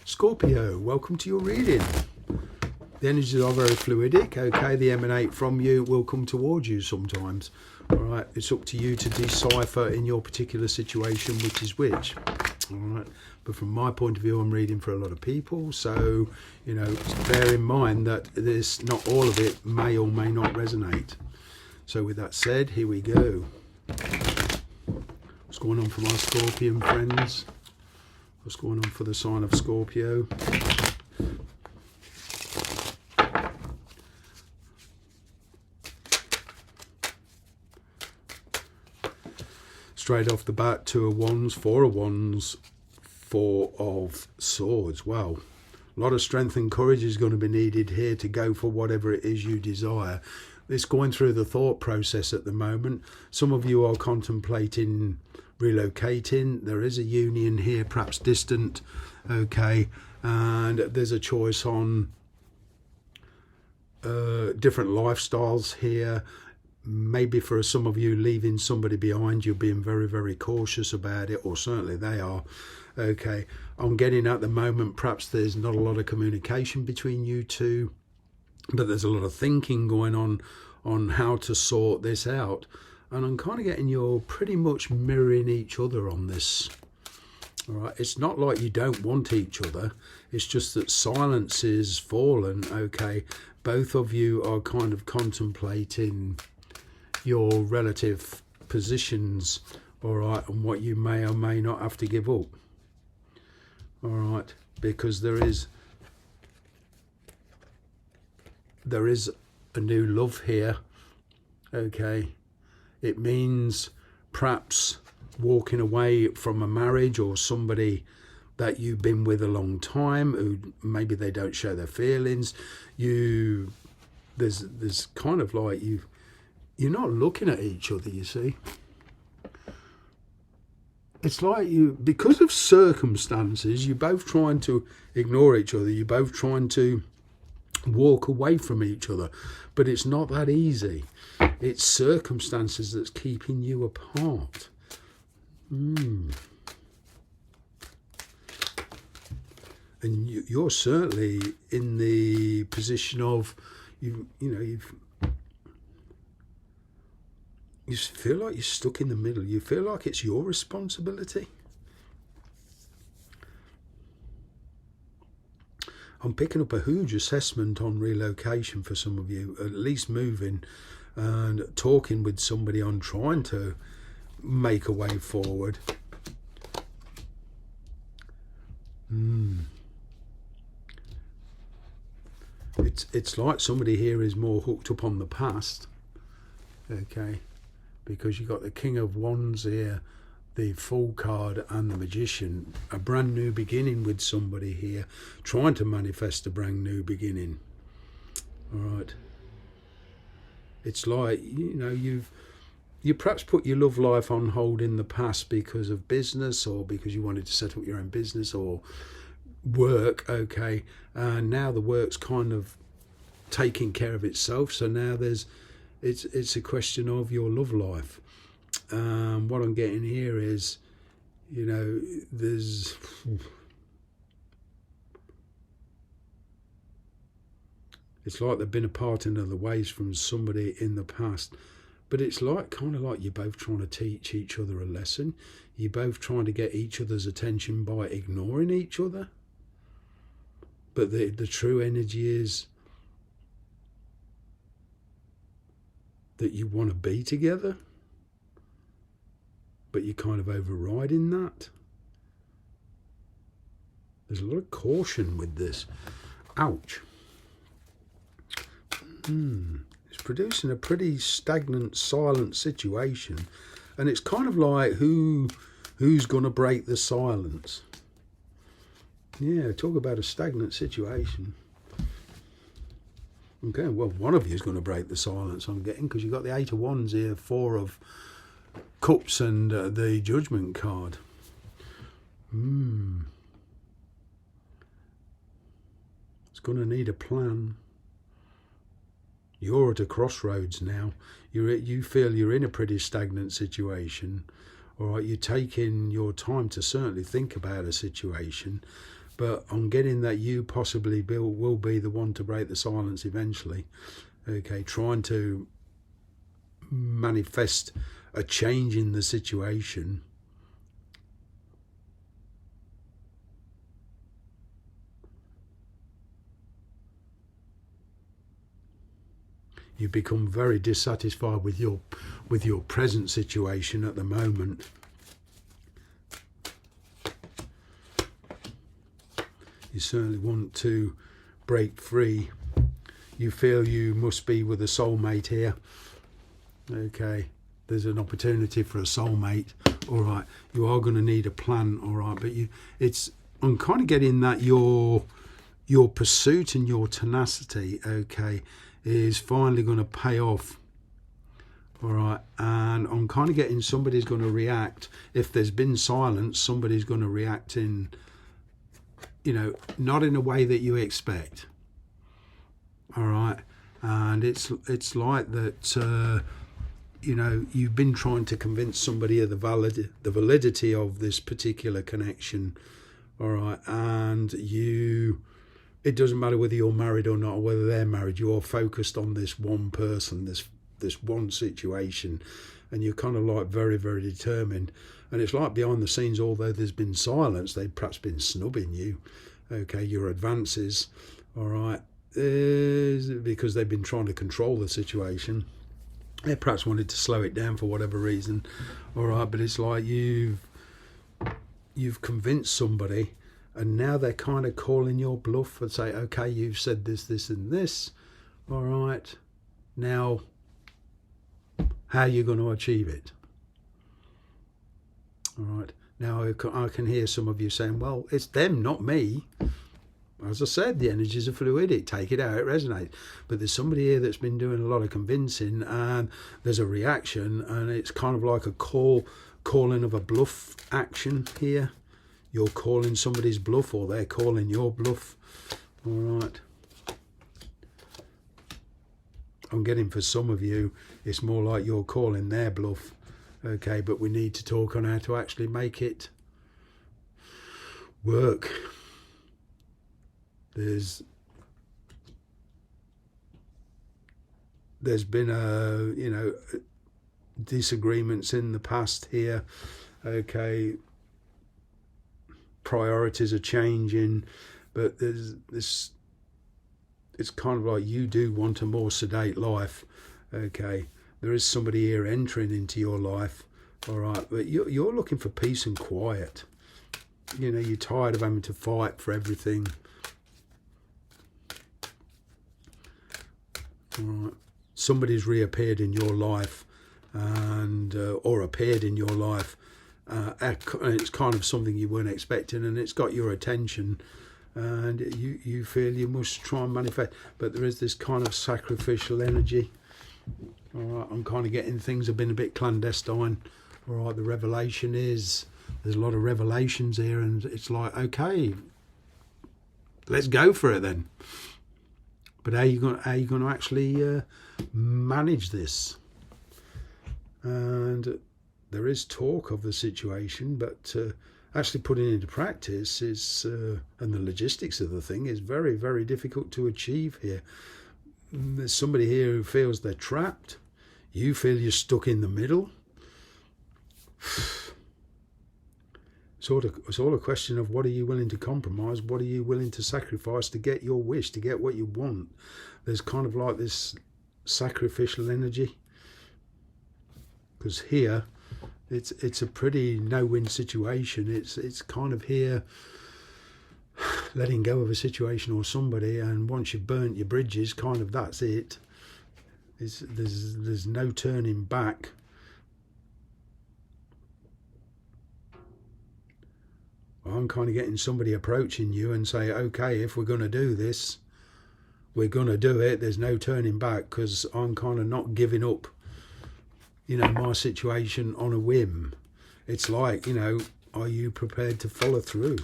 Scorpio, welcome to your reading. The energies are very fluidic, okay? They emanate from you, will come towards you sometimes. All right, it's up to you to decipher in your particular situation which is which. All right, but from my point of view, I'm reading for a lot of people, so bear in mind that this, not all of it may or may not resonate. So with that said, here we go. What's going on for my Scorpion friends? What's going on for the sign of Scorpio? Straight off the bat, 2 of Wands, 4 of Wands, 4 of Swords. Well, a lot of strength and courage is going to be needed here to go for whatever it is you desire. It's going through the thought process at the moment. Some of you are contemplating relocating. There is a union here, perhaps distant, okay, and there's a choice on different lifestyles here. Maybe for some of you, leaving somebody behind, you're being very, very cautious about it, or certainly they are. Okay, I'm getting at the moment, perhaps there's not a lot of communication between you two, but there's a lot of thinking going on how to sort this out. And I'm kind of getting you're pretty much mirroring each other on this. All right, it's not like you don't want each other. It's just that silence is fallen. Okay, both of you are kind of contemplating your relative positions, all right, and what you may or may not have to give up. All right, because there is a new love here. Okay, it means perhaps walking away from a marriage or somebody that you've been with a long time, who maybe they don't show their feelings. There's kind of like you're not looking at each other, you see. It's like because of circumstances, you're both trying to ignore each other. You're both trying to walk away from each other, but it's not that easy. It's circumstances that's keeping you apart. And you're certainly in the position of you feel like you're stuck in the middle. You feel like it's your responsibility. I'm picking up a huge assessment on relocation for some of you, at least moving and talking with somebody on trying to make a way forward. It's like somebody here is more hooked up on the past, okay, because you got the King of Wands here, the Fool card and the Magician. A brand new beginning with somebody here, trying to manifest a brand new beginning. All right. It's like, you perhaps put your love life on hold in the past because of business, or because you wanted to set up your own business or work, okay, and now the work's kind of taking care of itself. So now it's a question of your love life. What I'm getting here is, there's it's like they've been apart in other ways from somebody in the past, but it's like kind of like you're both trying to teach each other a lesson. You're both trying to get each other's attention by ignoring each other. But the true energy is that you want to be together, but you're kind of overriding that. There's a lot of caution with this. Ouch. It's producing a pretty stagnant, silent situation, and it's kind of like who's going to break the silence. Yeah, talk about a stagnant situation. Okay, well, one of you is going to break the silence, I'm getting, because you've got the 8 of Wands here, 4 of Cups, and the Judgment card. It's going to need a plan. You're at a crossroads now. You feel you're in a pretty stagnant situation. All right, you're taking your time to certainly think about a situation, but I'm getting that you possibly will be the one to break the silence eventually. Okay, trying to manifest a change in the situation. You become very dissatisfied with your present situation at the moment. You certainly want to break free. You feel you must be with a soulmate here. Okay, there's an opportunity for a soulmate. All right, you are going to need a plan. All right, but I'm kind of getting that your pursuit and your tenacity, okay, is finally going to pay off. All right, and I'm kind of getting somebody's going to react. If there's been silence, somebody's going to react in, not in a way that you expect. All right, and it's like that. You've been trying to convince somebody of the validity of this particular connection. All right, and it doesn't matter whether you're married or not, or whether they're married. You're focused on this one person, this one situation, and you're kind of like very, very determined. And it's like behind the scenes, although there's been silence, they've perhaps been snubbing you, okay, your advances, all right, because they've been trying to control the situation. They perhaps wanted to slow it down for whatever reason, all right, but it's like you've convinced somebody, and now they're kind of calling your bluff and say, okay, you've said this, this and this, all right, now how are you going to achieve it? All right, now I can hear some of you saying, well, it's them, not me. As I said, the energies are fluidic. Take it out, it resonates. But there's somebody here that's been doing a lot of convincing, and there's a reaction, and it's kind of like a calling of a bluff action here. You're calling somebody's bluff, or they're calling your bluff. All right. I'm getting for some of you, it's more like you're calling their bluff. Okay, but we need to talk on how to actually make it work. There's been disagreements in the past here. Okay, priorities are changing, but there's this. It's kind of like you do want a more sedate life. Okay, there is somebody here entering into your life. All right, but you're looking for peace and quiet. You're tired of having to fight for everything. All right. Somebody's reappeared in your life, and or appeared in your life. It's kind of something you weren't expecting, and it's got your attention, and you feel you must try and manifest. But there is this kind of sacrificial energy. All right, I'm kind of getting things have been a bit clandestine. All right, the revelation is there's a lot of revelations here, and it's like, okay, let's go for it then. But how are you going to actually manage this? And there is talk of the situation, but actually putting it into practice is, and the logistics of the thing is very, very difficult to achieve here. There's somebody here who feels they're trapped. You feel you're stuck in the middle. It's all a question of what are you willing to compromise, what are you willing to sacrifice to get your wish, to get what you want. There's kind of like this sacrificial energy, because here it's a pretty no-win situation. It's kind of here letting go of a situation or somebody, and once you've burnt your bridges, kind of that's it. There's no turning back. I'm kind of getting somebody approaching you and say, okay, if we're going to do this, we're going to do it. There's no turning back, because I'm kind of not giving up, my situation on a whim. It's like, are you prepared to follow through?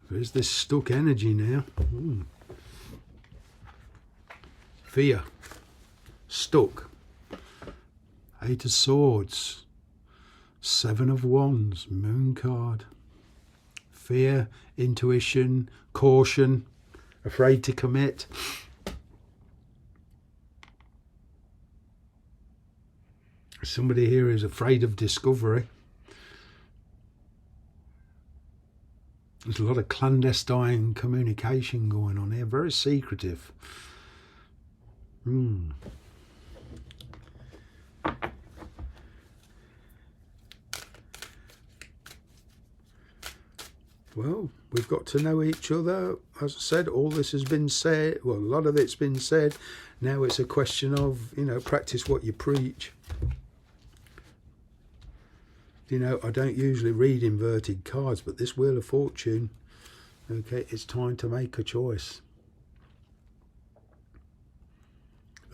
There's this stuck energy now. Fear. Stuck. Eight of Swords. Seven of Wands, Moon card. Fear, intuition, caution, afraid to commit. Somebody here is afraid of discovery. There's a lot of clandestine communication going on here, very secretive. Well, we've got to know each other. As I said, all this has been said. Well, a lot of it's been said. Now it's a question of, practice what you preach. I don't usually read inverted cards, but this Wheel of Fortune, okay, it's time to make a choice.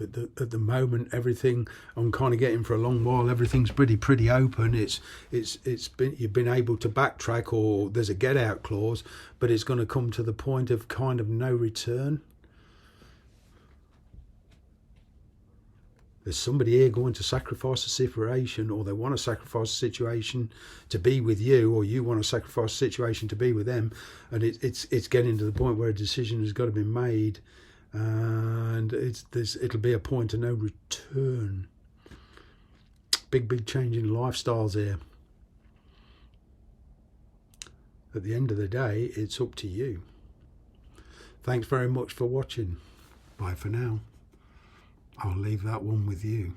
At the moment, everything, I'm kind of getting for a long while, everything's pretty open. You've been able to backtrack, or there's a get out clause, but it's going to come to the point of kind of no return. There's somebody here going to sacrifice a situation, or they want to sacrifice a situation to be with you, or you want to sacrifice a situation to be with them, and it's getting to the point where a decision has got to be made. And it'll be a point of no return. Big change in lifestyles here. At the end of the day, it's up to you. Thanks very much for watching. Bye for now. I'll leave that one with you.